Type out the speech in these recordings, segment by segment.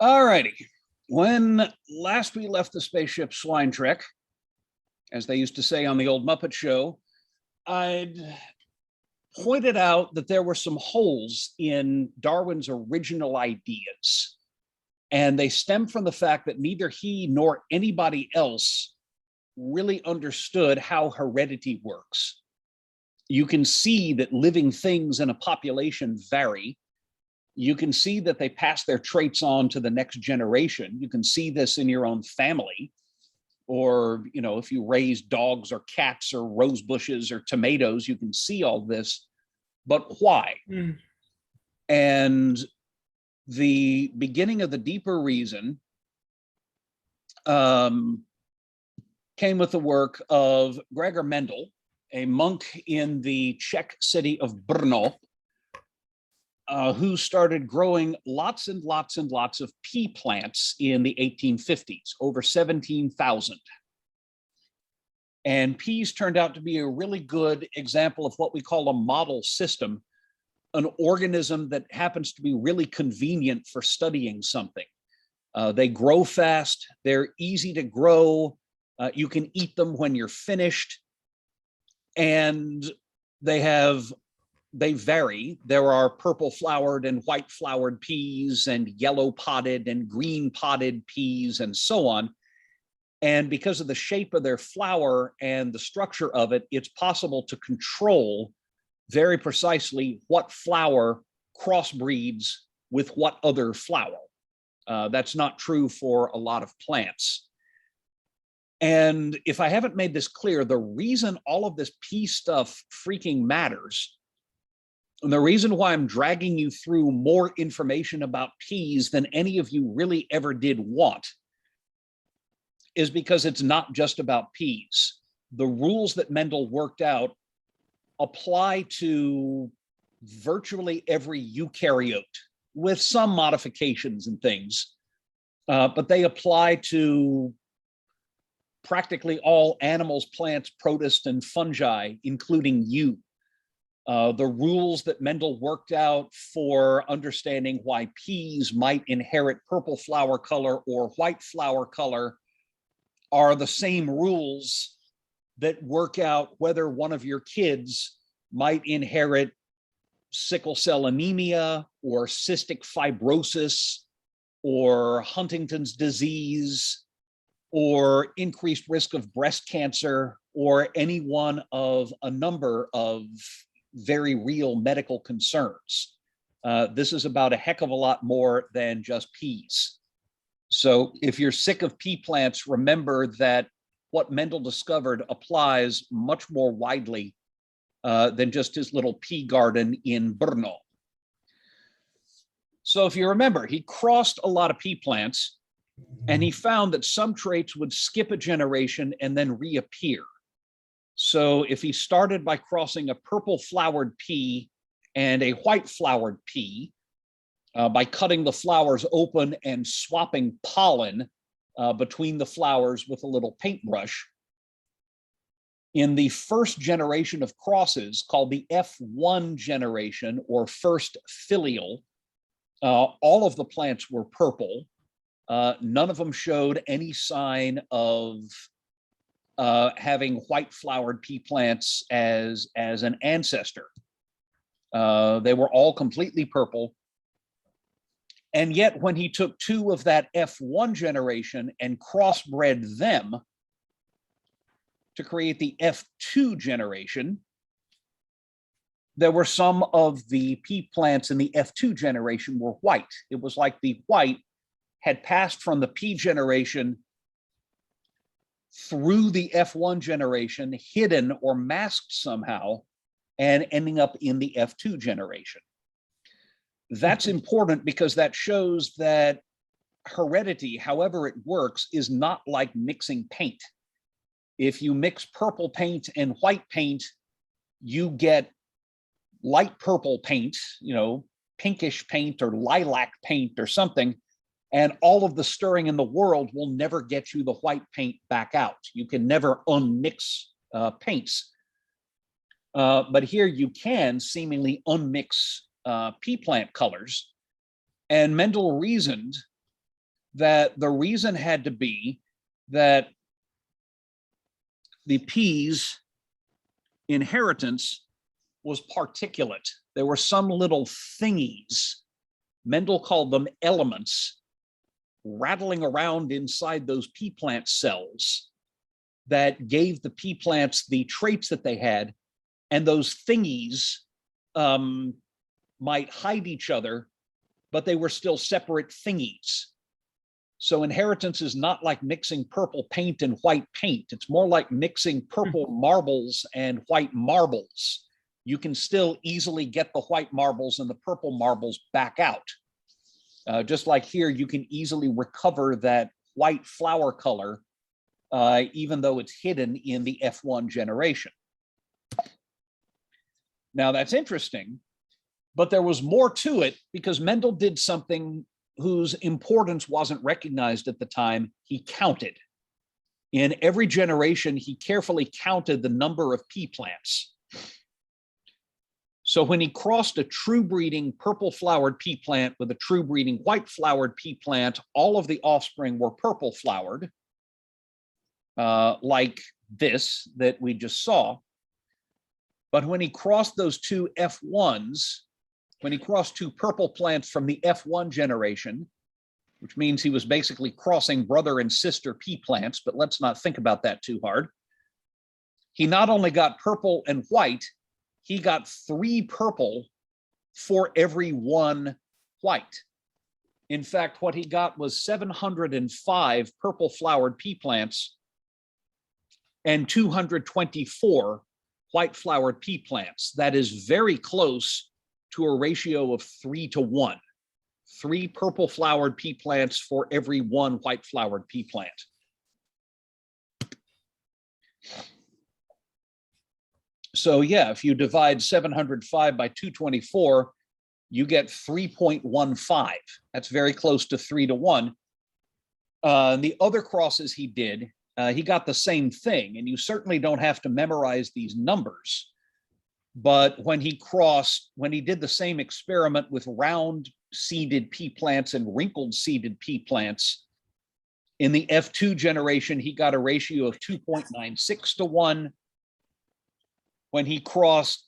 All righty. When last we left the spaceship Swine Trek, as they used to say on the old Muppet Show, I'd pointed out that there were some holes in Darwin's original ideas. And they stem from the fact that neither he nor anybody else really understood how heredity works. You can see that living things in a population vary. You can see that they pass their traits on to the next generation. You can see this in your own family. Or, if you raise dogs or cats or rose bushes or tomatoes, you can see all this. But why? And the beginning of the deeper reason came with the work of Gregor Mendel, a monk in the Czech city of Brno, who started growing lots and lots and lots of pea plants in the 1850s, over 17,000. And peas turned out to be a really good example of what we call a model system, an organism that happens to be really convenient for studying something. They grow fast, they're easy to grow, you can eat them when you're finished, and they vary. There are purple flowered and white flowered peas and yellow podded and green podded peas and so on. And because of the shape of their flower and the structure of it, it's possible to control very precisely what flower crossbreeds with what other flower. That's not true for a lot of plants. And if I haven't made this clear, the reason all of this pea stuff freaking matters, and the reason why I'm dragging you through more information about peas than any of you really ever did want, is because it's not just about peas. The rules that Mendel worked out apply to virtually every eukaryote, with some modifications and things, but they apply to practically all animals, plants, protists, and fungi, including you. The rules that Mendel worked out for understanding why peas might inherit purple flower color or white flower color are the same rules that work out whether one of your kids might inherit sickle cell anemia or cystic fibrosis or Huntington's disease or increased risk of breast cancer or any one of a number of very real medical concerns. This is about a heck of a lot more than just peas. So if you're sick of pea plants, remember that what Mendel discovered applies much more widely than just his little pea garden in Brno. So if you remember, he crossed a lot of pea plants, and he found that some traits would skip a generation and then reappear. So if he started by crossing a purple flowered pea and a white flowered pea, by cutting the flowers open and swapping pollen between the flowers with a little paintbrush, in the first generation of crosses, called the F1 generation or first filial, all of the plants were purple. None of them showed any sign of having white flowered pea plants as an ancestor. They were all completely purple. And yet when he took two of that F1 generation and crossbred them to create the F2 generation, there were some of the pea plants in the F2 generation were white. It was like the white had passed from the pea generation through the F1 generation, hidden or masked somehow, and ending up in the F2 generation. That's important because that shows that heredity, however it works, is not like mixing paint. If you mix purple paint and white paint, you get light purple paint, pinkish paint or lilac paint or something, and all of the stirring in the world will never get you the white paint back out. You can never unmix paints. But here you can seemingly unmix pea plant colors. And Mendel reasoned that the reason had to be that the peas inheritance was particulate. There were some little thingies, Mendel called them elements, rattling around inside those pea plant cells that gave the pea plants the traits that they had. And those thingies might hide each other, but they were still separate thingies. So inheritance is not like mixing purple paint and white paint. It's more like mixing purple marbles and white marbles. You can still easily get the white marbles and the purple marbles back out. Just like here, you can easily recover that white flower color, even though it's hidden in the F1 generation. Now that's interesting, but there was more to it because Mendel did something whose importance wasn't recognized at the time. He counted. In every generation, he carefully counted the number of pea plants. So when he crossed a true breeding purple flowered pea plant with a true breeding white flowered pea plant, all of the offspring were purple flowered, like this that we just saw. But when he crossed those two F1s, when he crossed two purple plants from the F1 generation, which means he was basically crossing brother and sister pea plants, but let's not think about that too hard. He not only got purple and white, he got 3 purple for every 1 white. In fact, what he got was 705 purple flowered pea plants and 224 white flowered pea plants. That is very close to a ratio of 3 to 1. 3 purple flowered pea plants for every 1 white flowered pea plant. So yeah, if you divide 705 by 224, you get 3.15. That's very close to 3 to 1. The other crosses he did, he got the same thing, and you certainly don't have to memorize these numbers. But when he did the same experiment with round seeded pea plants and wrinkled seeded pea plants, in the F2 generation, he got a ratio of 2.96 to 1. When he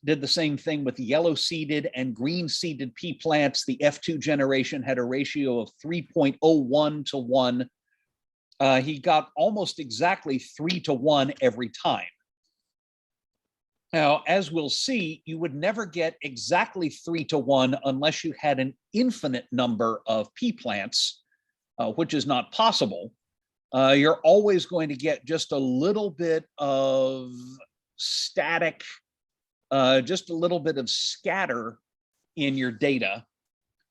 did the same thing with yellow seeded and green seeded pea plants, the F2 generation had a ratio of 3.01 to 1. He got almost exactly 3 to 1 every time. Now, as we'll see, you would never get exactly 3 to 1 unless you had an infinite number of pea plants, which is not possible. You're always going to get just a little bit of static, just a little bit of scatter in your data,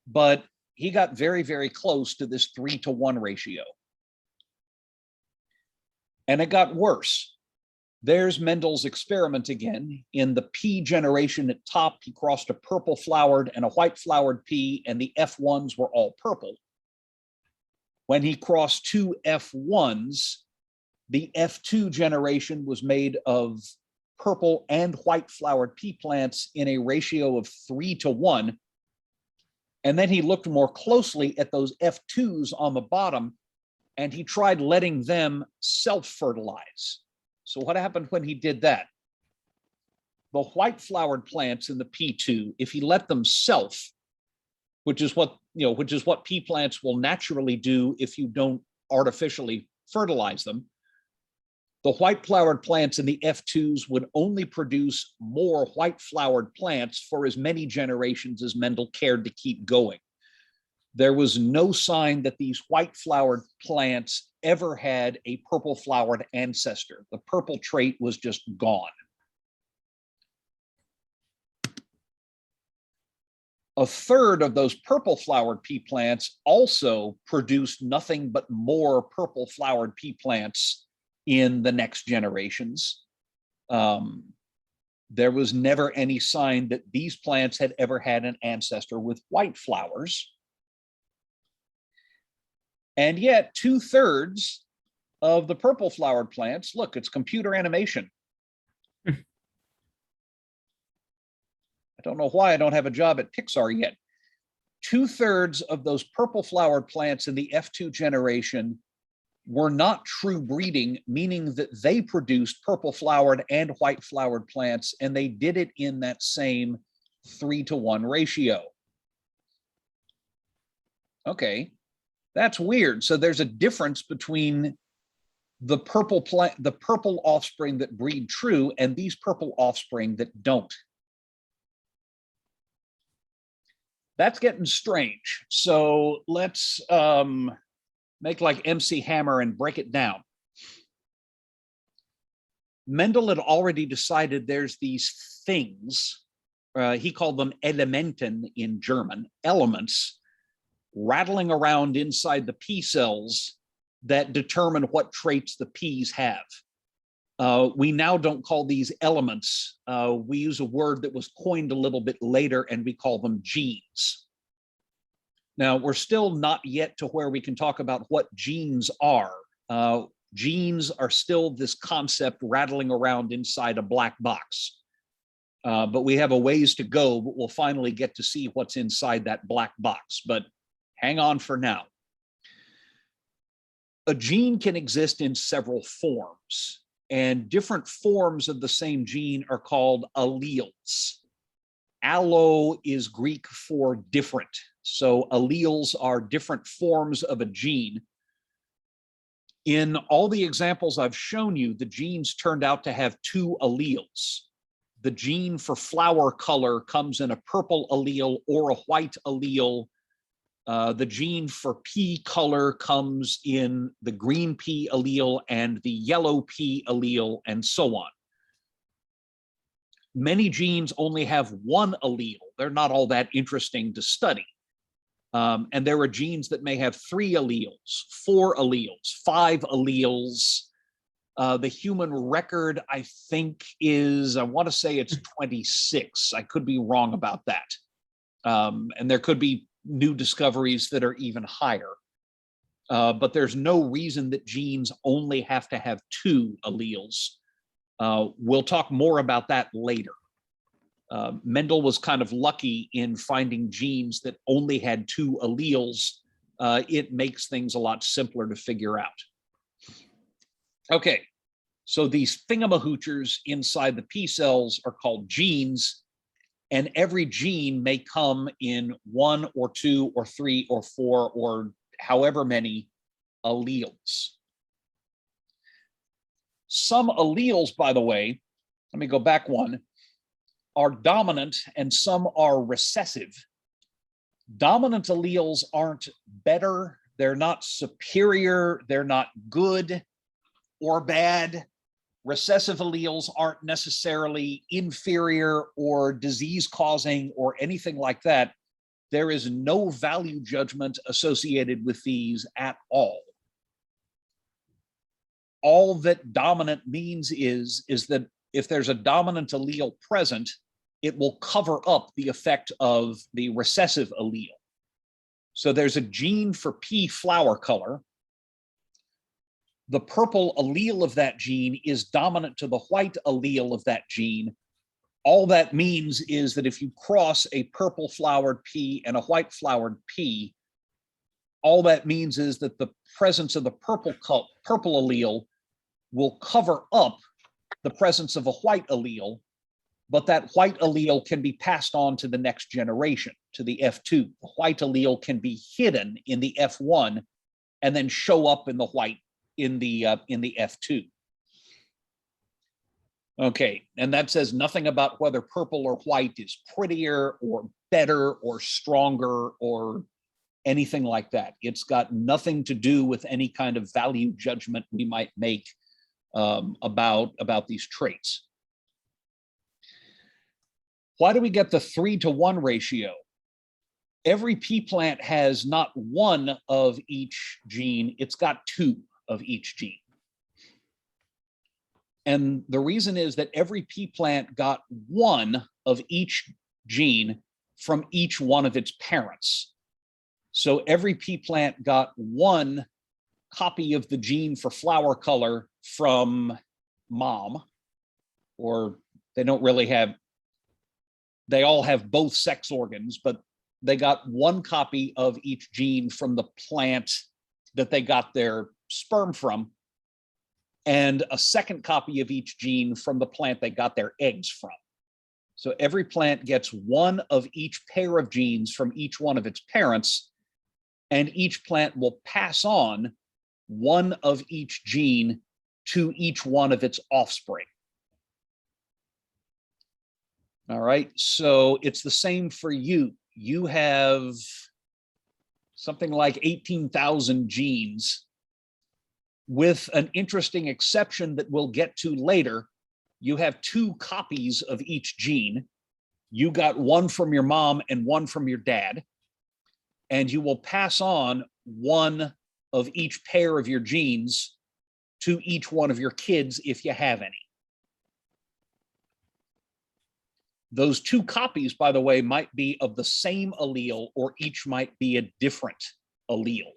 but he got very, very close to this 3 to 1 ratio. And it got worse. There's Mendel's experiment again. In the pea generation at top, he crossed a purple flowered and a white flowered pea, and the F1s were all purple. When he crossed 2 F1s, the F2 generation was made of purple and white flowered pea plants in a ratio of 3 to 1. And then he looked more closely at those F2s on the bottom, and he tried letting them self-fertilize. So what happened when he did that? The white flowered plants in the P2, if he let them self, which is what pea plants will naturally do if you don't artificially fertilize them, the white flowered plants in the F2s would only produce more white flowered plants for as many generations as Mendel cared to keep going. There was no sign that these white flowered plants ever had a purple flowered ancestor. The purple trait was just gone. A third of those purple flowered pea plants also produced nothing but more purple flowered pea plants in the next generations. There was never any sign that these plants had ever had an ancestor with white flowers. And yet 2/3 of the purple flowered plants, look, it's computer animation. I don't know why I don't have a job at Pixar yet. 2/3 of those purple flowered plants in the F2 generation were not true breeding, meaning that they produced purple flowered and white flowered plants, and they did it in that same 3-to-1 ratio. Okay, that's weird. So there's a difference between the purple offspring that breed true and these purple offspring that don't. That's getting strange. So let's make like MC Hammer and break it down. Mendel had already decided there's these things, he called them Elementen in German, elements, rattling around inside the pea cells that determine what traits the peas have. We now don't call these elements. We use a word that was coined a little bit later, and we call them genes. Now, we're still not yet to where we can talk about what genes are. Genes are still this concept rattling around inside a black box. But we have a ways to go, but we'll finally get to see what's inside that black box. But hang on for now. A gene can exist in several forms, and different forms of the same gene are called alleles. Allo is Greek for different. So alleles are different forms of a gene. In all the examples I've shown you, the genes turned out to have 2 alleles. The gene for flower color comes in a purple allele or a white allele. The gene for pea color comes in the green pea allele and the yellow pea allele, and so on. Many genes only have 1 allele. They're not all that interesting to study. And there are genes that may have 3 alleles, 4 alleles, 5 alleles. The human record, I think, is, I want to say it's 26. I could be wrong about that. And there could be new discoveries that are even higher. But there's no reason that genes only have to have 2 alleles. We'll talk more about that later. Mendel was kind of lucky in finding genes that only had 2 alleles. It makes things a lot simpler to figure out. Okay, so these thingamahoochers inside the pea cells are called genes, and every gene may come in 1 or 2 or 3 or 4 or however many alleles. Some alleles, by the way, let me go back one, are dominant and some are recessive. Dominant alleles aren't better, they're not superior, they're not good or bad. Recessive alleles aren't necessarily inferior or disease-causing or anything like that. There is no value judgment associated with these at all. All that dominant means is that if there's a dominant allele present, it will cover up the effect of the recessive allele. So there's a gene for pea flower color. The purple allele of that gene is dominant to the white allele of that gene. All that means is that if you cross a purple flowered pea and a white flowered pea, all that means is that the presence of the purple allele will cover up the presence of a white allele, but that white allele can be passed on to the next generation, to the F2. The white allele can be hidden in the F1 and then show up in the white in the F2. Okay, and that says nothing about whether purple or white is prettier or better or stronger or anything like that. It's got nothing to do with any kind of value judgment we might make about these traits. Why do we get the 3-to-1 ratio? Every pea plant has not 1 of each gene, it's got 2 of each gene. And the reason is that every pea plant got 1 of each gene from each one of its parents. So every pea plant got 1 copy of the gene for flower color from mom, or they don't really have, they all have both sex organs, but they got one copy of each gene from the plant that they got their sperm from, and a second copy of each gene from the plant they got their eggs from. So every plant gets one of each pair of genes from each one of its parents, and each plant will pass on one of each gene to each one of its offspring. All right, so it's the same for you. You have something like 18,000 genes, with an interesting exception that we'll get to later. You have two copies of each gene. You got one from your mom and one from your dad, and you will pass on one of each pair of your genes to each one of your kids if you have any. Those two copies, by the way, might be of the same allele, or each might be a different allele.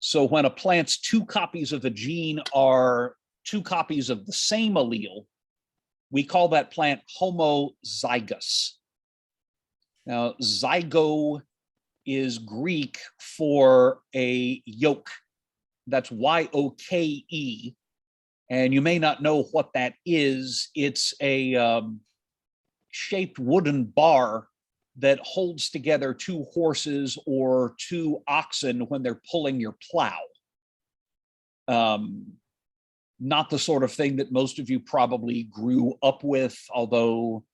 So when a plant's two copies of a gene are two copies of the same allele, we call that plant homozygous. Now, zygo is Greek for a yoke. That's Y-O-K-E. And you may not know what that is. It's a shaped wooden bar that holds together two horses or two oxen when they're pulling your plow. Not the sort of thing that most of you probably grew up with, although,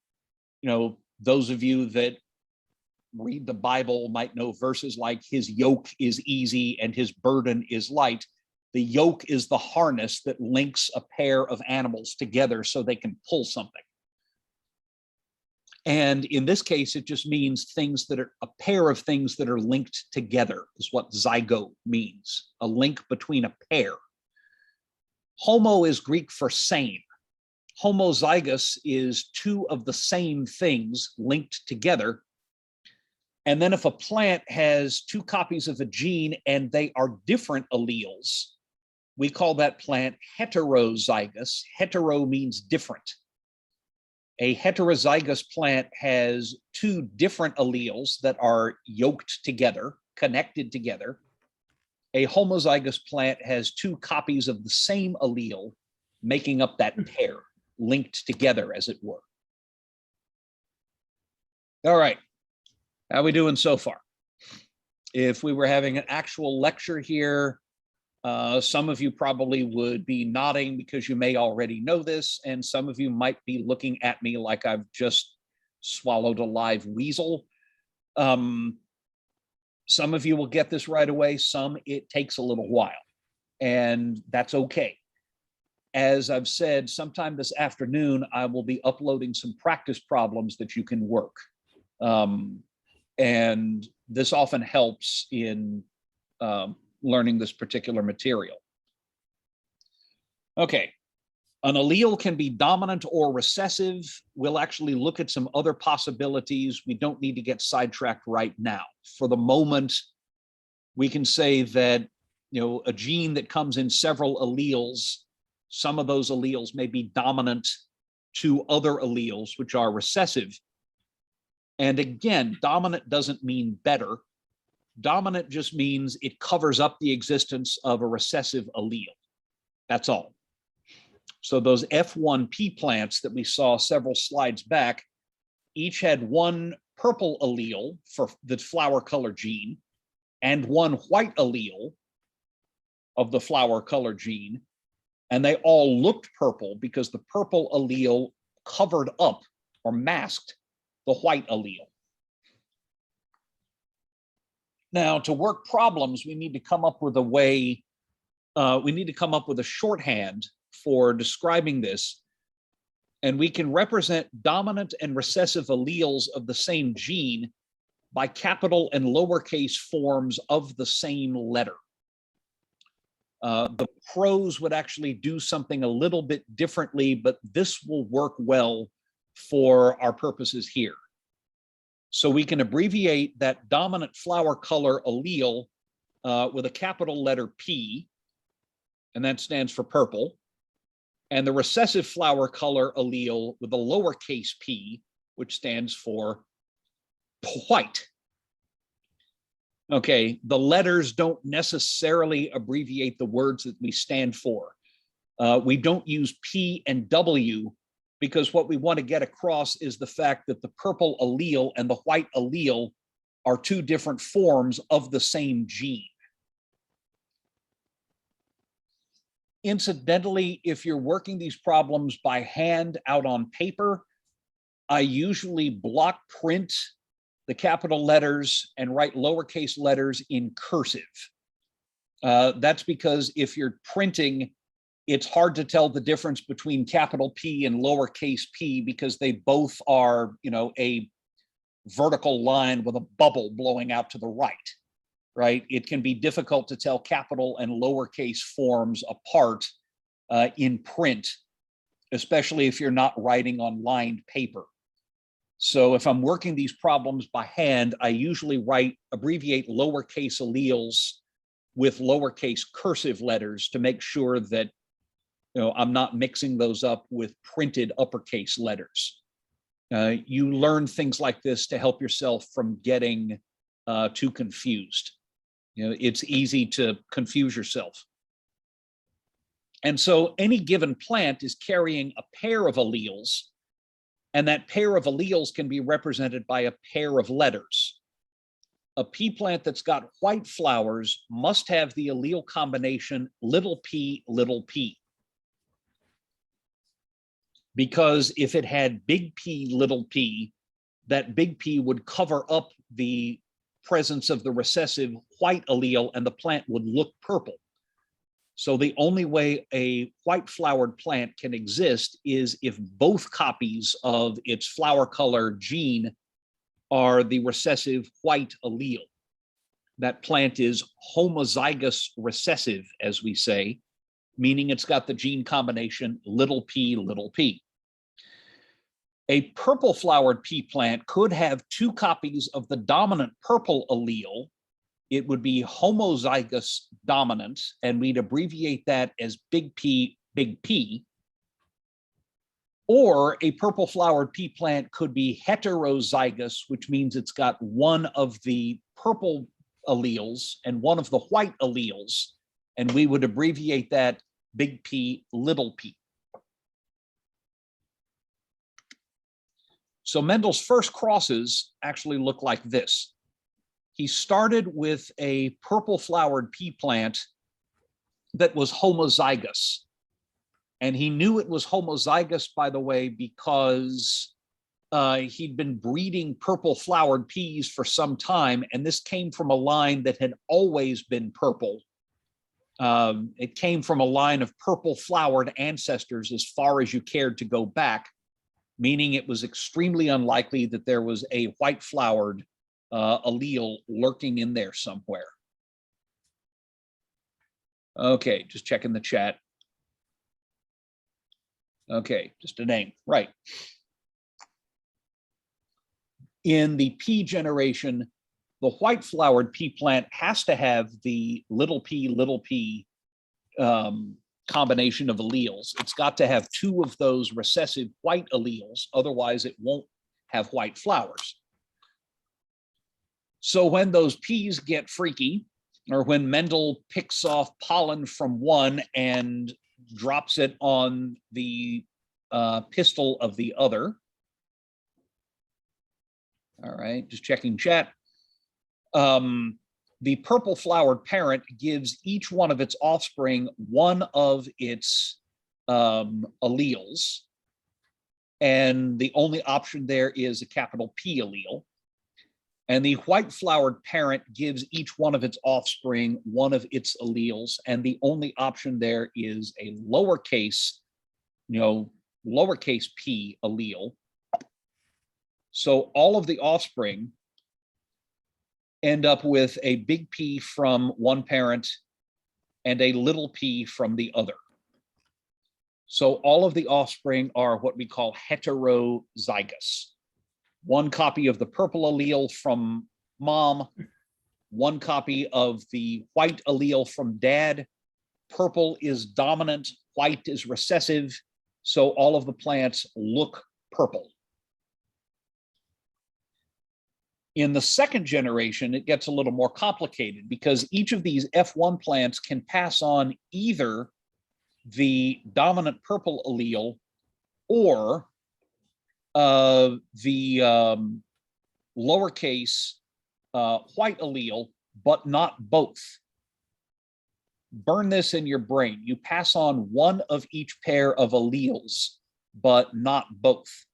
you know, those of you that read the Bible might know verses like, his yoke is easy and his burden is light. The yoke is the harness that links a pair of animals together so they can pull something. And in this case, it just means things that are a pair of things that are linked together is what zygote means, a link between a pair. Homo is Greek for same. Homozygous is two of the same things linked together. And then if a plant has two copies of a gene and they are different alleles, we call that plant heterozygous. Hetero means different. A heterozygous plant has two different alleles that are yoked together, connected together. A homozygous plant has two copies of the same allele, making up that pair, linked together, as it were. All right, how are we doing so far? If we were having an actual lecture here, some of you probably would be nodding because you may already know this, and some of you might be looking at me like I've just swallowed a live weasel. Some of you will get this right away, some it takes a little while, and that's okay. As I've said, sometime this afternoon, I will be uploading some practice problems that you can work. And this often helps in learning this particular material. Okay, an allele can be dominant or recessive. We'll actually look at some other possibilities. We don't need to get sidetracked right now. For the moment, we can say that, you know, a gene that comes in several alleles, some of those alleles may be dominant to other alleles, which are recessive. And again, dominant doesn't mean better. Dominant just means it covers up the existence of a recessive allele. That's all. So those F1P plants that we saw several slides back, each had one purple allele for the flower color gene and one white allele of the flower color gene. And they all looked purple because the purple allele covered up or masked the white allele. Now, to work problems, we need to come up with a way, we need to come up with a shorthand for describing this. And we can represent dominant and recessive alleles of the same gene by capital and lowercase forms of the same letter. The pros would actually do something a little bit differently, but this will work well for our purposes here. So we can abbreviate that dominant flower color allele with a capital letter P, and that stands for purple, and the recessive flower color allele with a lowercase p, which stands for white. Okay, the letters don't necessarily abbreviate the words that we stand for. We don't use P and W because what we want to get across is the fact that the purple allele and the white allele are two different forms of the same gene. Incidentally, if you're working these problems by hand out on paper, I usually block print the capital letters and write lowercase letters in cursive. That's because if you're printing, it's hard to tell the difference between capital P and lowercase p because they both are, a vertical line with a bubble blowing out to the right? It can be difficult to tell capital and lowercase forms apart in print, especially if you're not writing on lined paper. So if I'm working these problems by hand, I usually abbreviate lowercase alleles with lowercase cursive letters to make sure that I'm not mixing those up with printed uppercase letters. You learn things like this to help yourself from getting too confused. It's easy to confuse yourself. And so any given plant is carrying a pair of alleles, and that pair of alleles can be represented by a pair of letters. A pea plant that's got white flowers must have the allele combination little p, because if it had big P, little p, that big P would cover up the presence of the recessive white allele and the plant would look purple. So the only way a white flowered plant can exist is if both copies of its flower color gene are the recessive white allele. That plant is homozygous recessive, as we say, meaning it's got the gene combination little p. A purple flowered pea plant could have two copies of the dominant purple allele. It would be homozygous dominant, and we'd abbreviate that as big P. Or a purple flowered pea plant could be heterozygous, which means it's got one of the purple alleles and one of the white alleles, and we would abbreviate that big P, little p. So Mendel's first crosses actually look like this. He started with a purple flowered pea plant that was homozygous. And he knew it was homozygous, by the way, because he'd been breeding purple flowered peas for some time. And this came from a line that had always been purple. It came from a line of purple flowered ancestors as far as you cared to go back, meaning it was extremely unlikely that there was a white flowered allele lurking in there somewhere. Okay, just checking the chat. Okay, just a name, right. In the pea generation, the white flowered pea plant has to have the little p combination of alleles. It's got to have two of those recessive white alleles, otherwise it won't have white flowers. So when those peas get freaky, or when Mendel picks off pollen from one and drops it on the pistil of the other. All right, just checking chat. The purple flowered parent gives each one of its offspring one of its alleles. And the only option there is a capital P allele. And the white flowered parent gives each one of its offspring one of its alleles. And the only option there is a lowercase p allele. So all of the offspring end up with a big P from one parent and a little p from the other. So all of the offspring are what we call heterozygous. One copy of the purple allele from mom, one copy of the white allele from dad. Purple is dominant, white is recessive, so all of the plants look purple. In the second generation, it gets a little more complicated because each of these F1 plants can pass on either the dominant purple allele or the lowercase white allele, but not both. Burn this in your brain. You pass on one of each pair of alleles, but not both.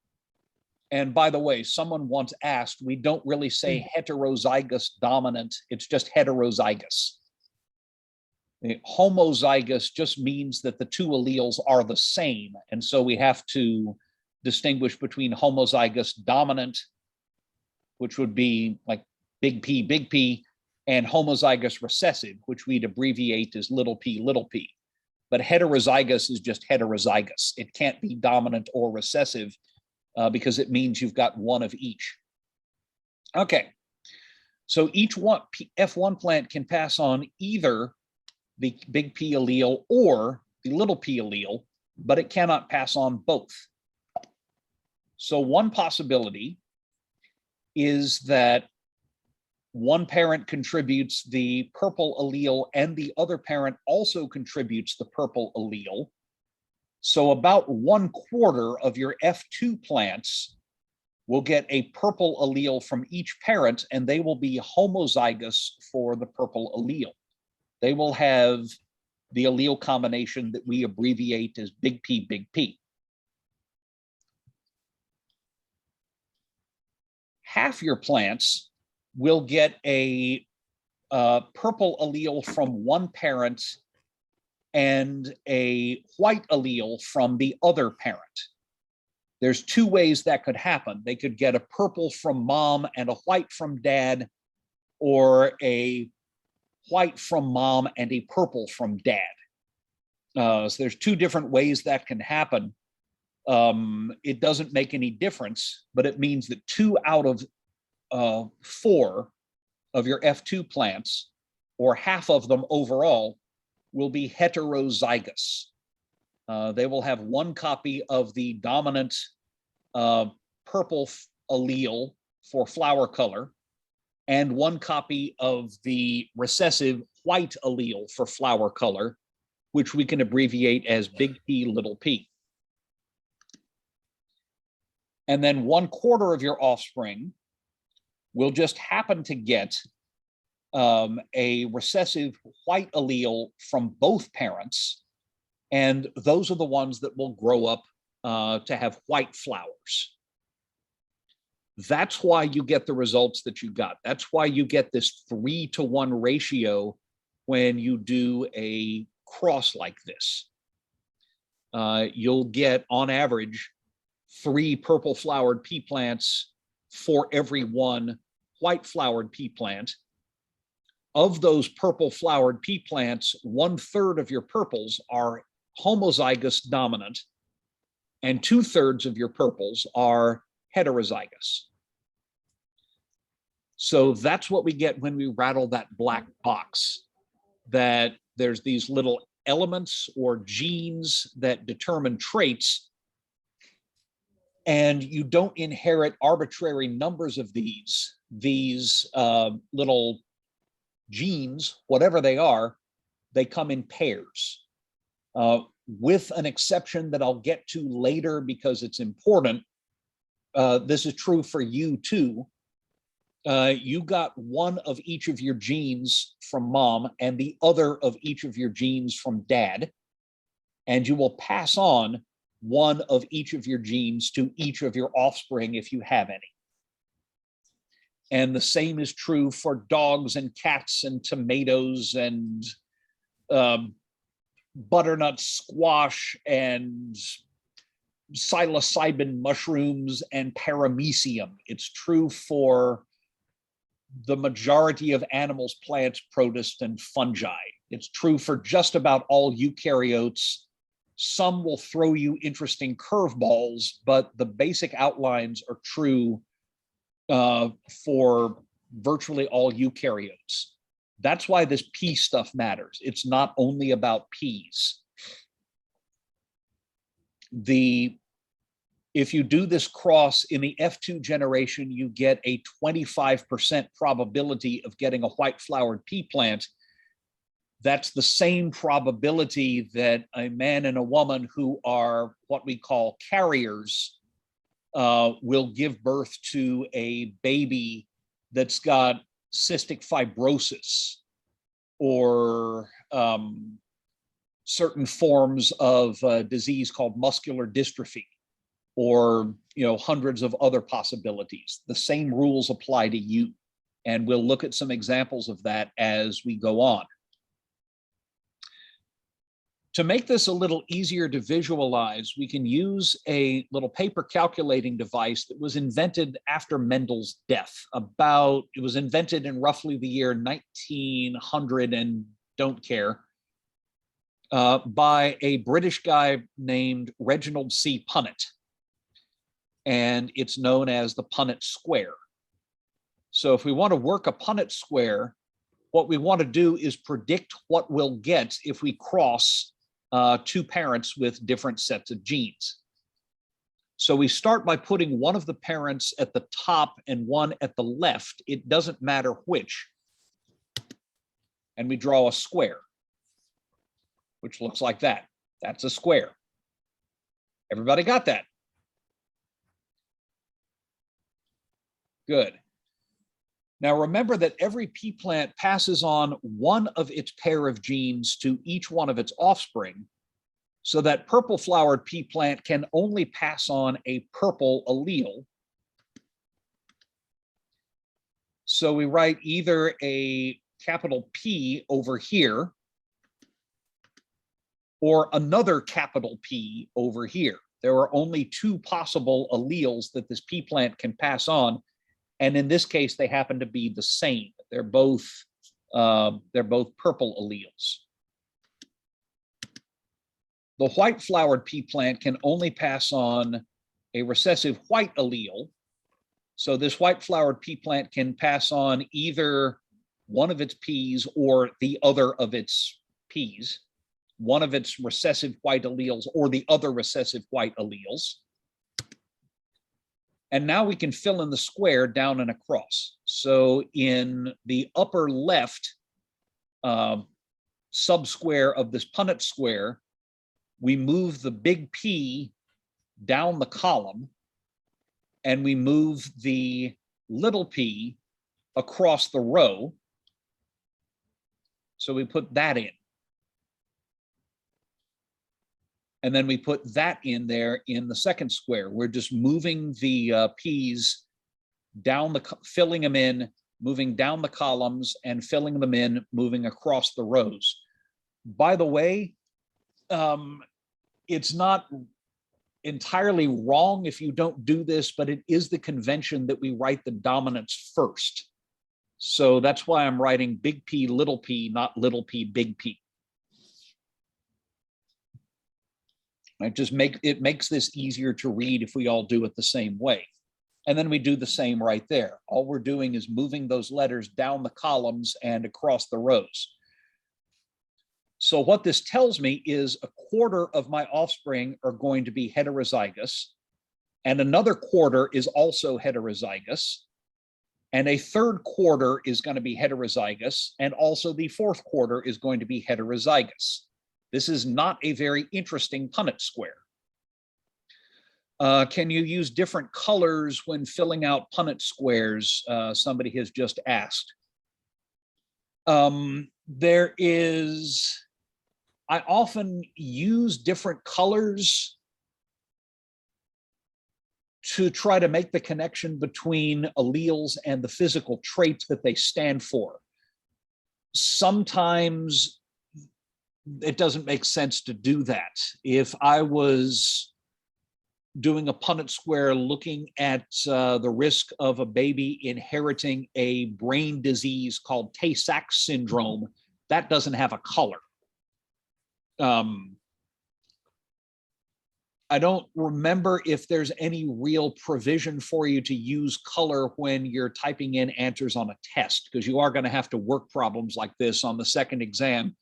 And by the way, someone once asked, we don't really say heterozygous dominant, it's just heterozygous. Homozygous just means that the two alleles are the same. And so we have to distinguish between homozygous dominant, which would be like big P, and homozygous recessive, which we'd abbreviate as little p. But heterozygous is just heterozygous. It can't be dominant or recessive because it means you've got one of each. Okay, so each one, F1 plant can pass on either the big P allele or the little p allele, but it cannot pass on both. So one possibility is that one parent contributes the purple allele and the other parent also contributes the purple allele. So about 1/4 of your F2 plants will get a purple allele from each parent, and they will be homozygous for the purple allele. They will have the allele combination that we abbreviate as big P. Half your plants will get a purple allele from one parent and a white allele from the other parent. There's two ways that could happen. They could get a purple from mom and a white from dad, or a white from mom and a purple from dad. So there's two different ways that can happen. It doesn't make any difference, but it means that 2 out of 4 of your F2 plants, or half of them overall, will be heterozygous. They will have one copy of the dominant purple allele for flower color and one copy of the recessive white allele for flower color, which we can abbreviate as big P, little p. And then 1/4 of your offspring will just happen to get a recessive white allele from both parents, and those are the ones that will grow up to have white flowers. That's why you get the results that you got. That's why you get this 3-to-1 ratio when you do a cross like this. You'll get, on average, 3 purple flowered pea plants for every 1 white flowered pea plant. Of those purple flowered pea plants, 1/3 of your purples are homozygous dominant, and 2/3 of your purples are heterozygous. So that's what we get when we rattle that black box, that there's these little elements or genes that determine traits, and you don't inherit arbitrary numbers of these little genes, whatever they are. They come in pairs, with an exception that I'll get to later because it's important. This is true for you too. You got one of each of your genes from mom and the other of each of your genes from dad, and you will pass on one of each of your genes to each of your offspring if you have any. And the same is true for dogs and cats and tomatoes and butternut squash and psilocybin mushrooms and paramecium. It's true for the majority of animals, plants, protists, and fungi. It's true for just about all eukaryotes. Some will throw you interesting curveballs, but the basic outlines are true for virtually all eukaryotes. That's why this pea stuff matters. It's not only about peas. The If you do this cross in the F2 generation, you get a 25% probability of getting a white flowered pea plant. That's the same probability that a man and a woman who are what we call carriers will give birth to a baby that's got cystic fibrosis or certain forms of disease called muscular dystrophy, or hundreds of other possibilities. The same rules apply to you, and we'll look at some examples of that as we go on. To make this a little easier to visualize, we can use a little paper calculating device that was invented after Mendel's death. It was invented in roughly the year 1900 and don't care, by a British guy named Reginald C. Punnett. And it's known as the Punnett square. So if we want to work a Punnett square, what we want to do is predict what we'll get if we cross two parents with different sets of genes. So we start by putting one of the parents at the top and one at the left. It doesn't matter which. And we draw a square, which looks like that. That's a square. Everybody got that? Good. Now remember that every pea plant passes on one of its pair of genes to each one of its offspring, so that purple flowered pea plant can only pass on a purple allele. So we write either a capital P over here or another capital P over here. There are only two possible alleles that this pea plant can pass on. And in this case, they happen to be the same. They're both purple alleles. The white flowered pea plant can only pass on a recessive white allele. So this white flowered pea plant can pass on either one of its peas or the other of its peas, one of its recessive white alleles or the other recessive white alleles. And now we can fill in the square down and across. So in the upper left subsquare of this Punnett square, we move the big P down the column, and we move the little p across the row. So we put that in. And then we put that in there in the second square. We're just moving the p's down, filling them in, moving down the columns and filling them in, moving across the rows. By the way, it's not entirely wrong if you don't do this, but it is the convention that we write the dominants first. So that's why I'm writing big P, not little p, big P. It makes this easier to read if we all do it the same way. And then we do the same right there. All we're doing is moving those letters down the columns and across the rows. So what this tells me is a quarter of my offspring are going to be heterozygous, and another quarter is also heterozygous, and a third quarter is going to be heterozygous, and also the fourth quarter is going to be heterozygous. This is not a very interesting Punnett square. Can you use different colors when filling out Punnett squares? Somebody has just asked. I often use different colors to try to make the connection between alleles and the physical traits that they stand for. Sometimes it doesn't make sense to do that. If I was doing a Punnett square looking at the risk of a baby inheriting a brain disease called Tay-Sachs syndrome, that doesn't have a color. I don't remember if there's any real provision for you to use color when you're typing in answers on a test, because you are going to have to work problems like this on the second exam.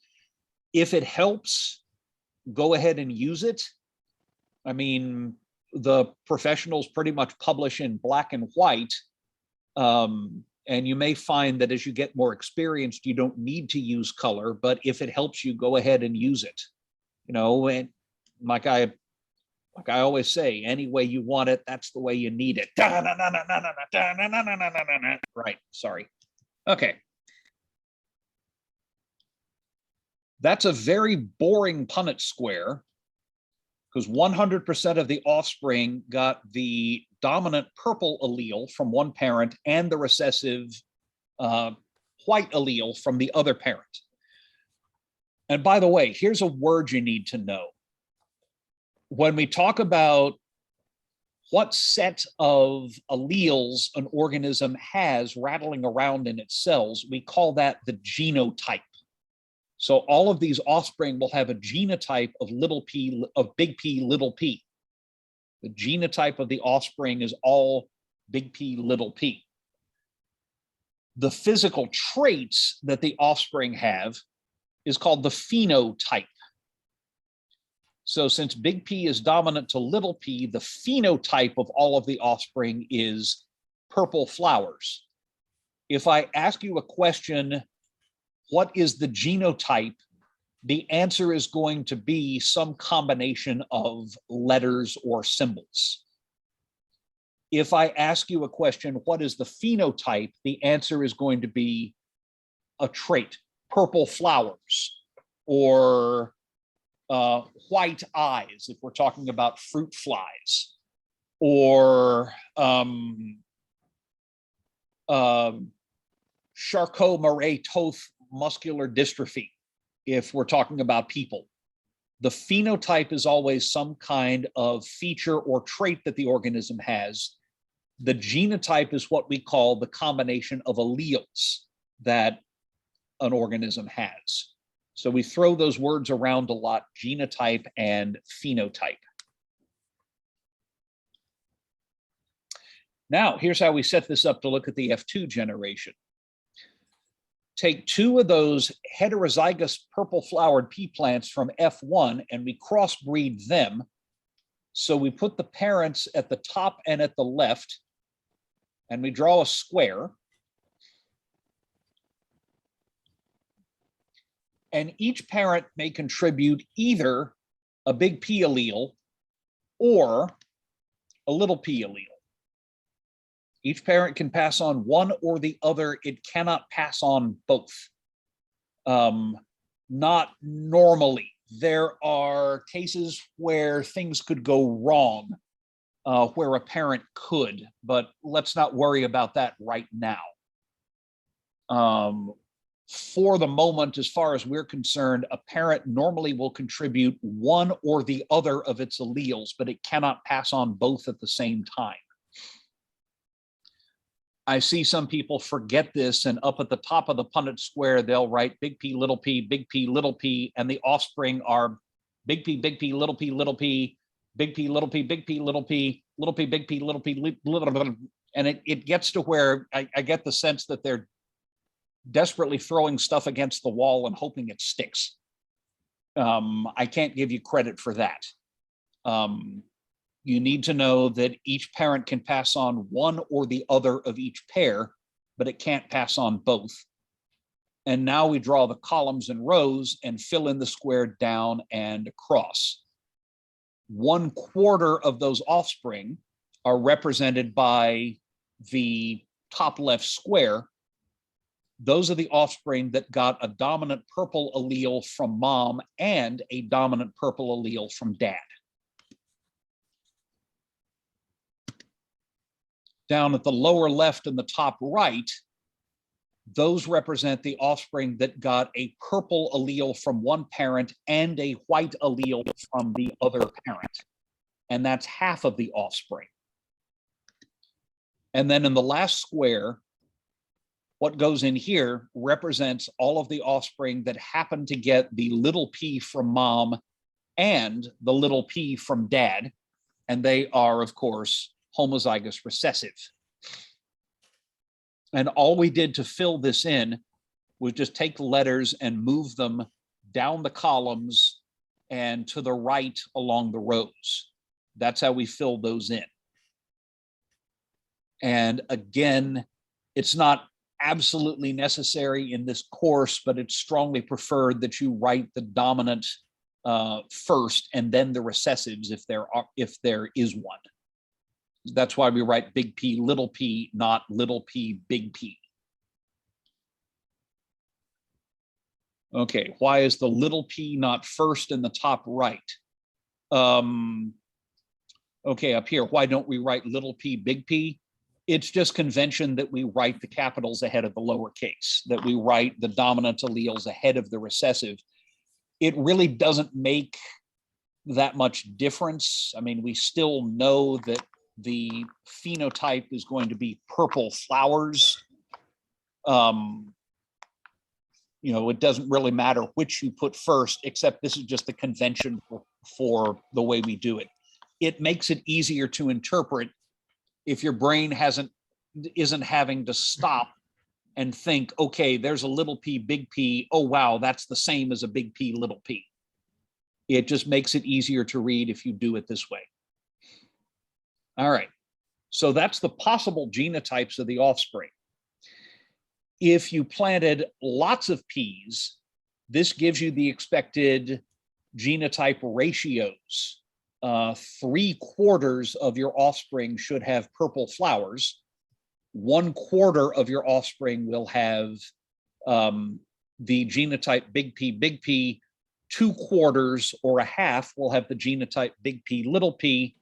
If it helps, go ahead and use it. I mean, the professionals pretty much publish in black and white. And you may find that as you get more experienced, you don't need to use color, but if it helps you, go ahead and use it. You know, and like I always say, any way you want it, that's the way you need it. Right, sorry. Okay. That's a very boring Punnett square because 100% of the offspring got the dominant purple allele from one parent and the recessive white allele from the other parent. And by the way, here's a word you need to know. When we talk about what set of alleles an organism has rattling around in its cells, we call that the genotype. So all of these offspring will have a genotype of little p, of big P, little p. The genotype of the offspring is all big P, little p. The physical traits that the offspring have is called the phenotype. So since big P is dominant to little p, the phenotype of all of the offspring is purple flowers. If I ask you a question, what is the genotype? The answer is going to be some combination of letters or symbols. If I ask you a question, what is the phenotype? The answer is going to be a trait, purple flowers, or white eyes, if we're talking about fruit flies, or Charcot-Marie-Tooth muscular dystrophy, if we're talking about people. The phenotype is always some kind of feature or trait that the organism has. The genotype is what we call the combination of alleles that an organism has. So we throw those words around a lot, genotype and phenotype. Now, here's how we set this up to look at the F2 generation. Take two of those heterozygous purple flowered pea plants from F1 and we crossbreed them. So we put the parents at the top and at the left, and we draw a square. And each parent may contribute either a big P allele or a little p allele. Each parent can pass on one or the other. It cannot pass on both. Not normally. There are cases where things could go wrong, where a parent could, but let's not worry about that right now. For the moment, as far as we're concerned, a parent normally will contribute one or the other of its alleles, but it cannot pass on both at the same time. I see some people forget this, and up at the top of the Punnett square, they'll write big P, little p, and the offspring are big P, little p, little p, big P, little p, big P, little p, little p, big P, little p, and it gets to where I get the sense that they're desperately throwing stuff against the wall and hoping it sticks. I can't give you credit for that. You need to know that each parent can pass on one or the other of each pair, but it can't pass on both. And now we draw the columns and rows and fill in the square down and across. 1/4 of those offspring are represented by the top left square. Those are the offspring that got a dominant purple allele from mom and a dominant purple allele from dad. Down at the lower left and the top right, those represent the offspring that got a purple allele from one parent and a white allele from the other parent. And that's half of the offspring. And then in the last square, what goes in here represents all of the offspring that happen to get the little p from mom and the little p from dad. And they are, of course, homozygous recessive. And all we did to fill this in was just take the letters and move them down the columns and to the right along the rows. That's how we fill those in. And again, it's not absolutely necessary in this course, but it's strongly preferred that you write the dominant first and then the recessives if there is one. That's why we write big P, not little p, big P. Okay, why is the little p not first in the top right? Okay, up here, why don't we write little p, big P? It's just convention that we write the capitals ahead of the lowercase, that we write the dominant alleles ahead of the recessive. It really doesn't make that much difference. I mean, we still know that the phenotype is going to be purple flowers. You know, it doesn't really matter which you put first, except this is just the convention for the way we do it. It makes it easier to interpret if your brain isn't having to stop and think, okay, there's a little p, big P. Oh, wow, that's the same as a big P, little p. It just makes it easier to read if you do it this way. All right, so that's the possible genotypes of the offspring. If you planted lots of peas, this gives you the expected genotype ratios. 3/4 of your offspring should have purple flowers. 1/4 of your offspring will have the genotype big P. 2/4 or a half will have the genotype big P, little p,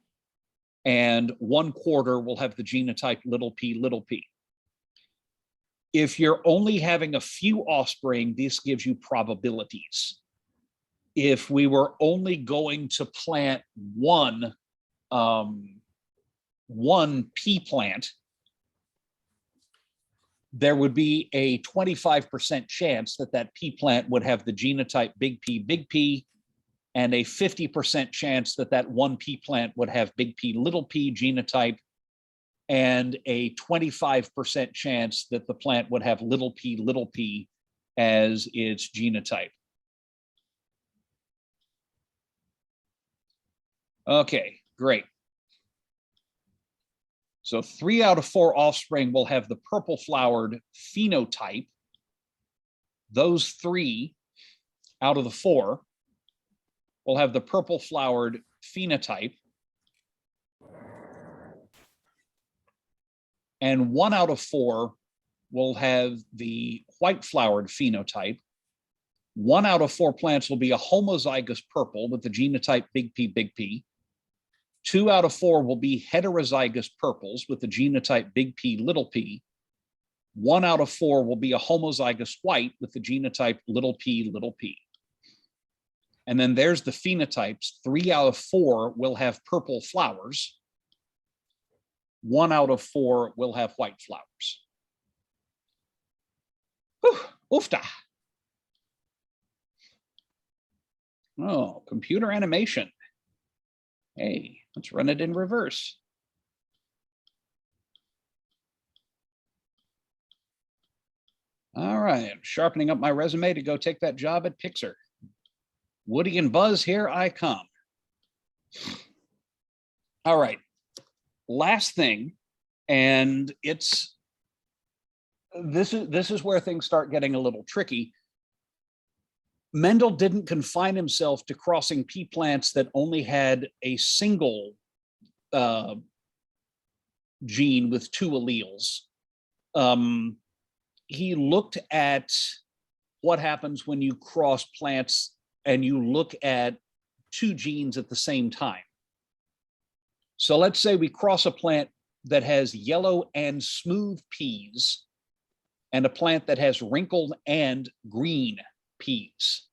and 1/4 will have the genotype little p. If you're only having a few offspring, this gives you probabilities. If we were only going to plant one pea plant, there would be a 25% chance that that pea plant would have the genotype big P, and a 50% chance that that one pea plant would have big P, little p genotype, and a 25% chance that the plant would have little p as its genotype. Okay, great. So 3 out of 4 offspring will have the purple flowered phenotype. Those 3 out of the 4 will have the purple flowered phenotype. And 1 out of 4 will have the white flowered phenotype. 1 out of 4 plants will be a homozygous purple with the genotype big P. 2 out of 4 will be heterozygous purples with the genotype big P, little p. 1 out of 4 will be a homozygous white with the genotype little p. And then there's the phenotypes. 3 out of 4 will have purple flowers. 1 out of 4 will have white flowers. Whew, oofta. Oh, computer animation. Hey, let's run it in reverse. All right, sharpening up my resume to go take that job at Pixar. Woody and Buzz, here I come. All right, last thing, and this is where things start getting a little tricky. Mendel didn't confine himself to crossing pea plants that only had a single gene with 2 alleles. He looked at what happens when you cross plants and you look at 2 genes at the same time. So let's say we cross a plant that has yellow and smooth peas and a plant that has wrinkled and green peas.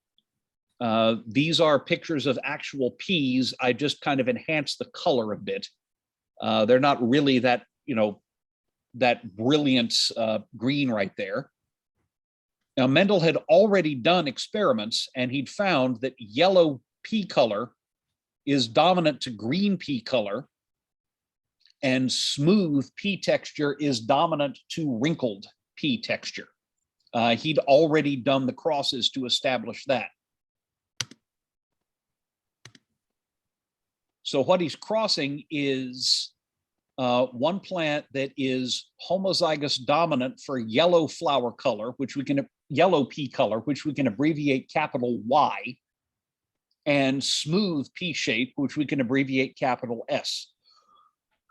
These are pictures of actual peas. I just kind of enhanced the color a bit. They're not really that, that brilliant green right there. Now, Mendel had already done experiments and he'd found that yellow pea color is dominant to green pea color and smooth pea texture is dominant to wrinkled pea texture. He'd already done the crosses to establish that. So what he's crossing is one plant that is homozygous dominant for yellow flower color, yellow pea color, which we can abbreviate capital Y, and smooth pea shape, which we can abbreviate capital S.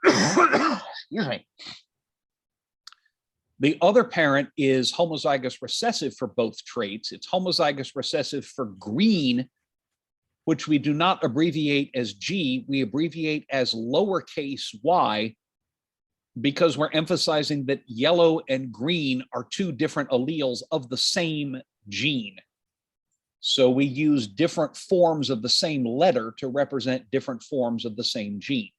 Excuse me. The other parent is homozygous recessive for both traits. It's homozygous recessive for green, which we do not abbreviate as G, we abbreviate as lowercase y, because we're emphasizing that yellow and green are two different alleles of the same gene. So we use different forms of the same letter to represent different forms of the same gene.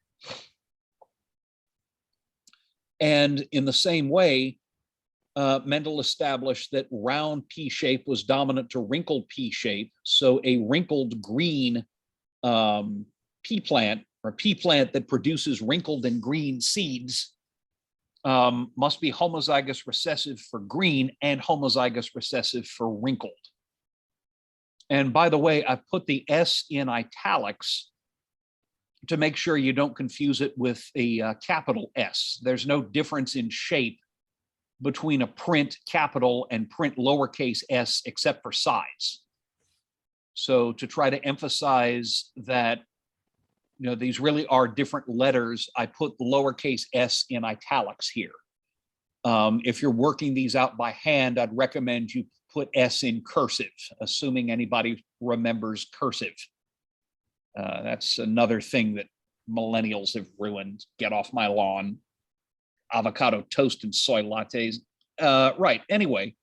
And in the same way, Mendel established that round pea shape was dominant to wrinkled pea shape. So a wrinkled green pea plant, or pea plant that produces wrinkled and green seeds, must be homozygous recessive for green and homozygous recessive for wrinkled. And by the way, I've put the S in italics to make sure you don't confuse it with a capital S. There's no difference in shape between a print capital and print lowercase s except for size. So to try to emphasize that, you know, these really are different letters, I put the lowercase s in italics here. If you're working these out by hand, I'd recommend you put S in cursive, assuming anybody remembers cursive. That's another thing that millennials have ruined. Get off my lawn. Avocado toast and soy lattes. Right, anyway.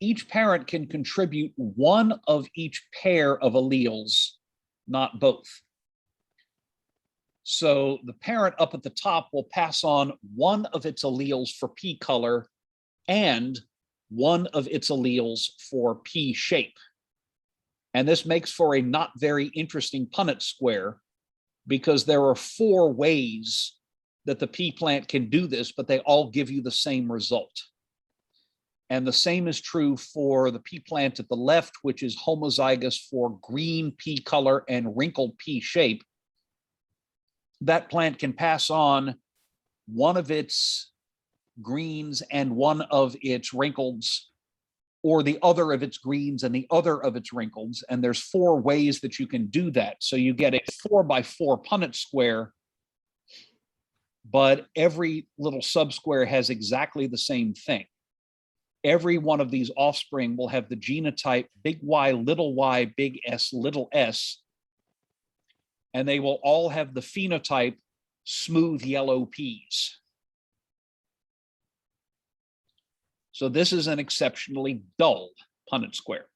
Each parent can contribute one of each pair of alleles, not both. So the parent up at the top will pass on one of its alleles for pea color and one of its alleles for pea shape. And this makes for a not very interesting Punnett square, because there are 4 ways that the pea plant can do this, but they all give you the same result. And the same is true for the pea plant at the left, which is homozygous for green pea color and wrinkled pea shape. That plant can pass on one of its greens and one of its wrinkleds, or the other of its greens and the other of its wrinkleds. And there's 4 ways that you can do that. So you get a 4x4 Punnett square, but every little subsquare has exactly the same thing. Every one of these offspring will have the genotype big Y, big S, little s, and they will all have the phenotype smooth yellow peas. So this is an exceptionally dull Punnett square.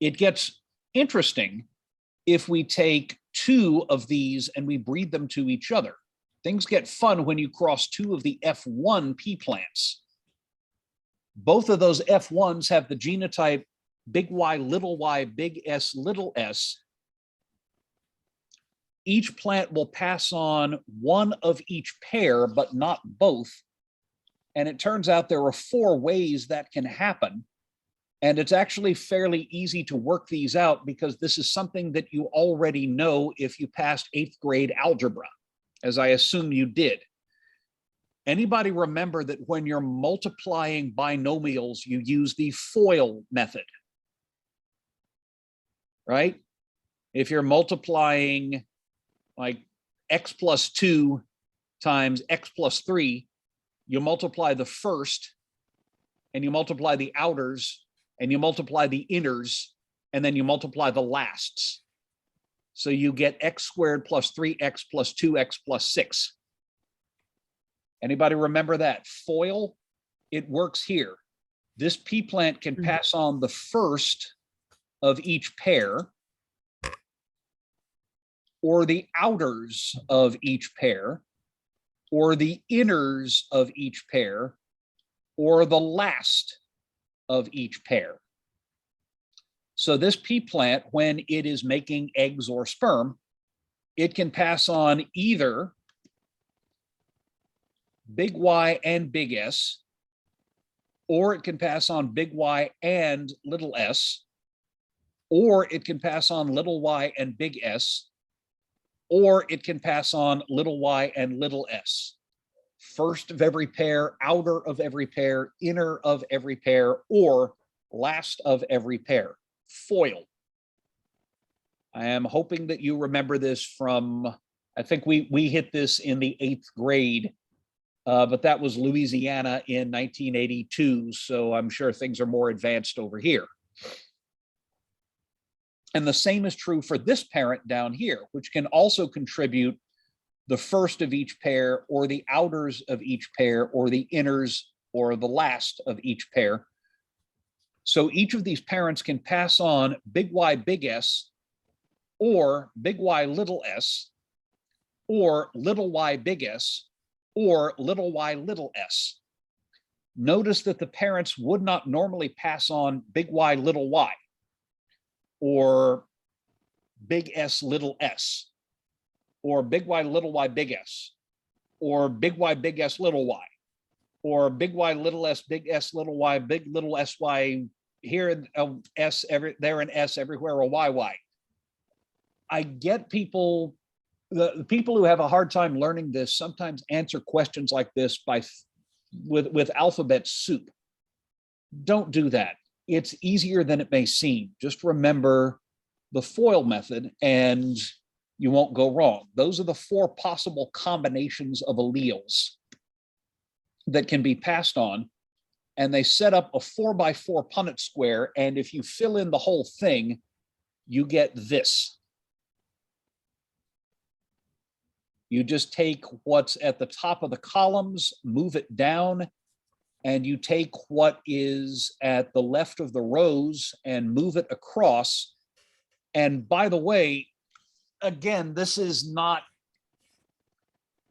It gets interesting if we take 2 of these and we breed them to each other. Things get fun when you cross 2 of the F1 pea plants. Both of those F1s have the genotype big Y, big S, little s. Each plant will pass on one of each pair, but not both. And it turns out there are 4 ways that can happen. And it's actually fairly easy to work these out, because this is something that you already know if you passed 8th grade algebra, as I assume you did. Anybody remember that when you're multiplying binomials, you use the FOIL method, right? If you're multiplying like x plus 2 times x plus 3, you multiply the first, and you multiply the outers, and you multiply the inners, and then you multiply the lasts. So you get x squared plus 3x plus 2x plus 6. Anybody remember that? FOIL, it works here. This pea plant can pass on the first of each pair, or the outers of each pair, or the inners of each pair, or the last of each pair. So this pea plant, when it is making eggs or sperm, it can pass on either big Y and big S, or it can pass on big Y and little s, or it can pass on little y and big S, or it can pass on little y and little s. First of every pair, outer of every pair, inner of every pair, or last of every pair. Foil. I am hoping that you remember this from, I think we hit this in the 8th grade, but that was Louisiana in 1982, so I'm sure things are more advanced over here. And the same is true for this parent down here, which can also contribute the first of each pair, or the outers of each pair, or the inners, or the last of each pair. So each of these parents can pass on big Y big S, or big Y little s, or little y big S, or little y little s. Notice that the parents would not normally pass on big Y little y, or big S little s, or big Y big S, or big Y big S little y, or big Y little s big S little y, big little sy here, s there, an s everywhere, a yy. I get people, the people who have a hard time learning this sometimes answer questions like this with alphabet soup. Don't do that. It's easier than it may seem. Just remember the FOIL method and you won't go wrong. Those are the 4 possible combinations of alleles that can be passed on, and they set up a 4x4 Punnett square, and if you fill in the whole thing, you get this. You just take what's at the top of the columns, move it down, and you take what is at the left of the rows and move it across. And by the way, again, this is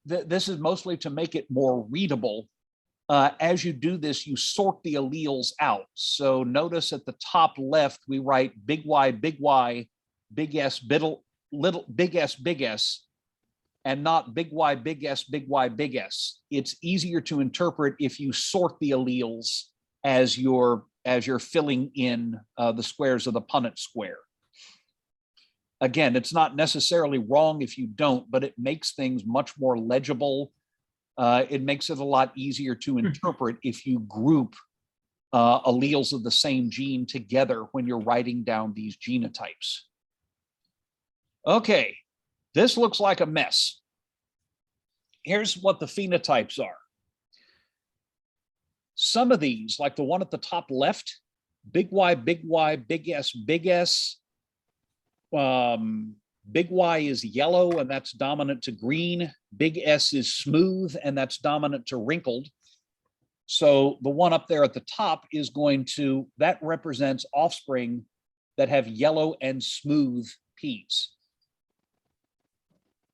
mostly to make it more readable. As you do this, you sort the alleles out. So notice at the top left, we write big Y, big S, little big S, big S, and not big Y, big S, big Y, big S. It's easier to interpret if you sort the alleles as you're filling in the squares of the Punnett square. Again, it's not necessarily wrong if you don't, but it makes things much more legible. It makes it a lot easier to interpret if you group alleles of the same gene together when you're writing down these genotypes. Okay, this looks like a mess. Here's what the phenotypes are. Some of these, like the one at the top left, big Y, big S, big S. Big Y is yellow, and that's dominant to green. Big S is smooth, and that's dominant to wrinkled. So the one up there at the top is that represents offspring that have yellow and smooth P's.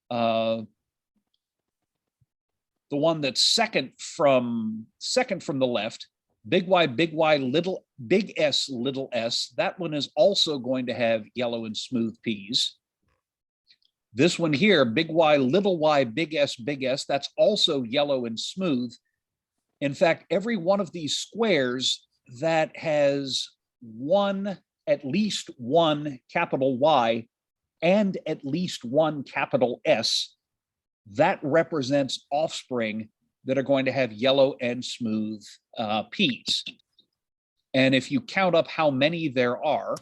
The one that's second from the left, big Y, big S, little s, that one is also going to have yellow and smooth P's. This one here, big Y, big S, that's also yellow and smooth. In fact, every one of these squares that has at least one capital Y and at least one capital S, that represents offspring that are going to have yellow and smooth P's. And if you count up how many there are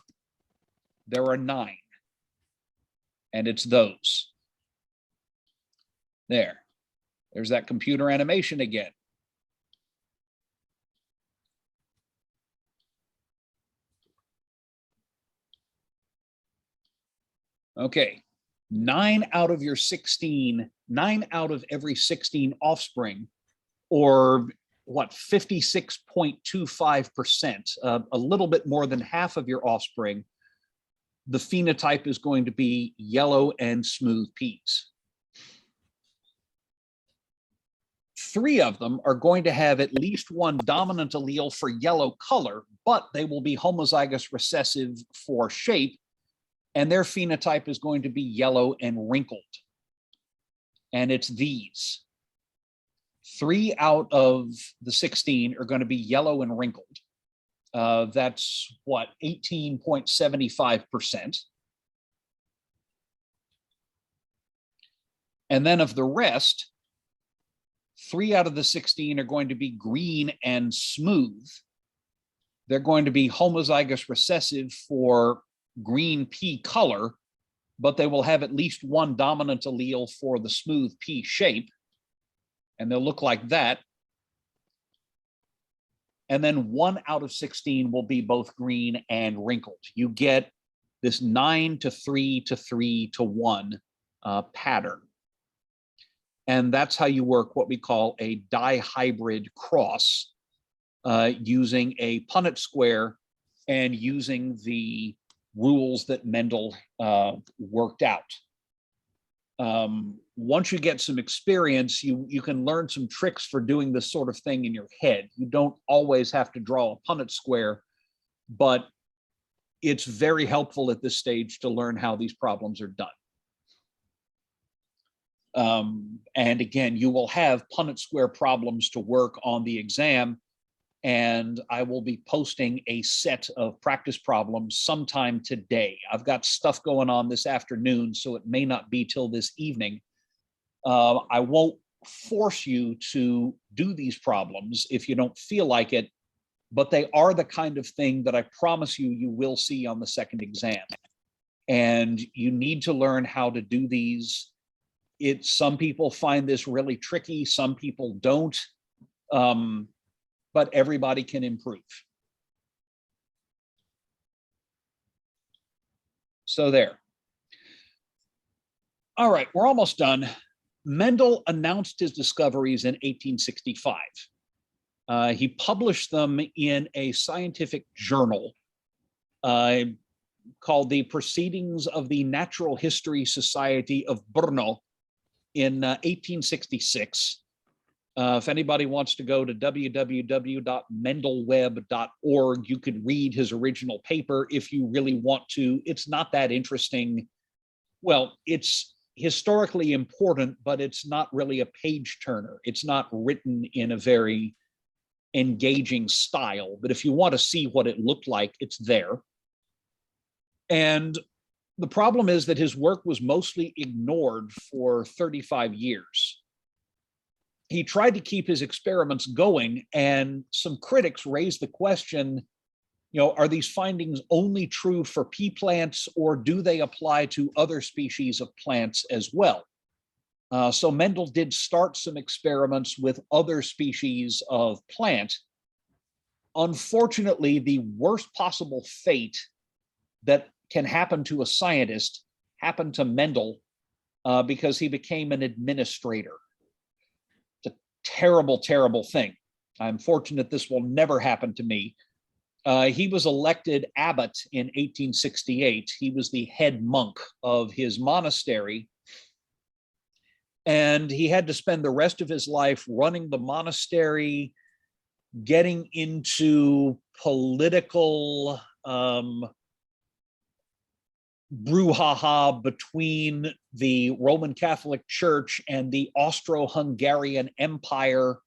9. And it's those. There's that computer animation again. Okay, 9 out of every 16 offspring, or what, 56.25%, a little bit more than half of your offspring, the phenotype is going to be yellow and smooth P's. 3 of them are going to have at least one dominant allele for yellow color, but they will be homozygous recessive for shape, and their phenotype is going to be yellow and wrinkled. And it's these. 3 out of the 16 are going to be yellow and wrinkled. That's what, 18.75%. And then of the rest, 3 out of the 16 are going to be green and smooth. They're going to be homozygous recessive for green pea color, but they will have at least one dominant allele for the smooth pea shape, and they'll look like that. And then 1 out of 16 will be both green and wrinkled. You get this 9 to 3 to 3 to 1 pattern. And that's how you work what we call a dihybrid cross, using a Punnett square and using the rules that Mendel worked out. Once you get some experience, you can learn some tricks for doing this sort of thing in your head. You don't always have to draw a Punnett square, but it's very helpful at this stage to learn how these problems are done. And again, you will have Punnett square problems to work on the exam, and I will be posting a set of practice problems sometime today. I've got stuff going on this afternoon, so it may not be till this evening. I won't force you to do these problems if you don't feel like it, but they are the kind of thing that I promise you you will see on the second exam. And you need to learn how to do these. Some people find this really tricky, some people don't, but everybody can improve. So there. All right, we're almost done. Mendel announced his discoveries in 1865. He published them in a scientific journal called the Proceedings of the Natural History Society of Brno in 1866. If anybody wants to go to www.mendelweb.org, you could read his original paper if you really want to. It's not that interesting. Well, it's historically important, but it's not really a page turner. It's not written in a very engaging style, but if you want to see what it looked like, it's there. And the problem is that his work was mostly ignored for 35 years. He tried to keep his experiments going, and some critics raised the question, are these findings only true for pea plants, or do they apply to other species of plants as well? So Mendel did start some experiments with other species of plant. Unfortunately, the worst possible fate that can happen to a scientist happened to Mendel because he became an administrator. It's a terrible, terrible thing. I'm fortunate this will never happen to me. He was elected abbot in 1868. He was the head monk of his monastery, and he had to spend the rest of his life running the monastery, getting into political brouhaha between the Roman Catholic Church and the Austro-Hungarian Empire,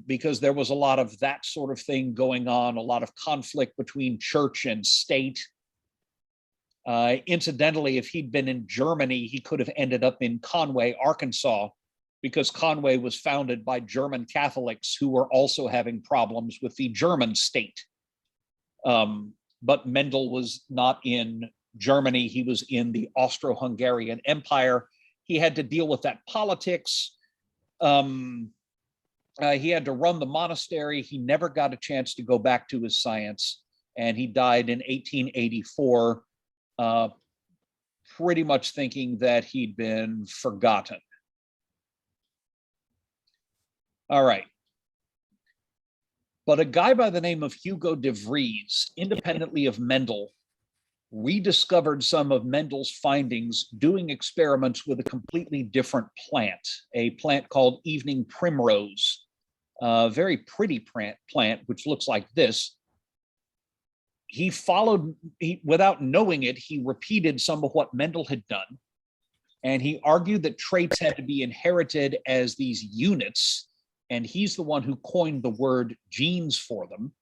because there was a lot of that sort of thing going on, a lot of conflict between church and state. Incidentally, if he'd been in Germany, he could have ended up in Conway, Arkansas, because Conway was founded by German Catholics who were also having problems with the German state. But Mendel was not in Germany. He was in the Austro-Hungarian Empire. He had to deal with that politics. He had to run the monastery. He never got a chance to go back to his science, and he died in 1884, pretty much thinking that he'd been forgotten. All right. But a guy by the name of Hugo de Vries, independently of Mendel, rediscovered some of Mendel's findings doing experiments with a completely different plant, a plant called evening primrose, a very pretty plant, which looks like this. Without knowing it, he repeated some of what Mendel had done, and he argued that traits had to be inherited as these units, and he's the one who coined the word genes for them.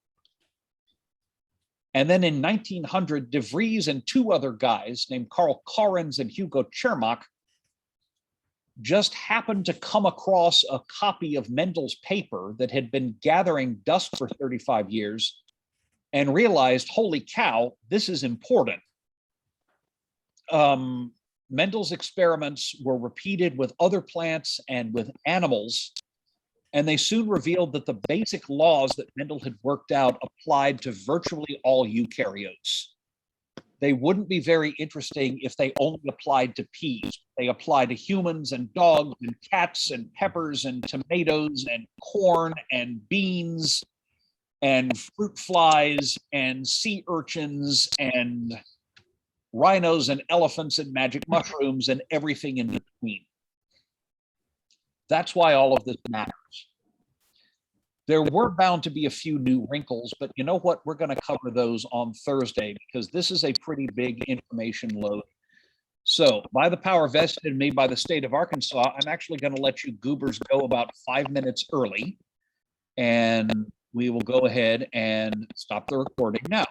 And then in 1900, De Vries and two other guys named Carl Correns and Hugo Chermach just happened to come across a copy of Mendel's paper that had been gathering dust for 35 years and realized, holy cow, this is important. Mendel's experiments were repeated with other plants and with animals, and they soon revealed that the basic laws that Mendel had worked out applied to virtually all eukaryotes. They wouldn't be very interesting if they only applied to peas. They apply to humans and dogs and cats and peppers and tomatoes and corn and beans and fruit flies and sea urchins and rhinos and elephants and magic mushrooms and everything in between. That's why all of this matters. There were bound to be a few new wrinkles, but you know what? We're going to cover those on Thursday because this is a pretty big information load. So by the power vested in me by the state of Arkansas, I'm actually going to let you goobers go about 5 minutes early, and we will go ahead and stop the recording now.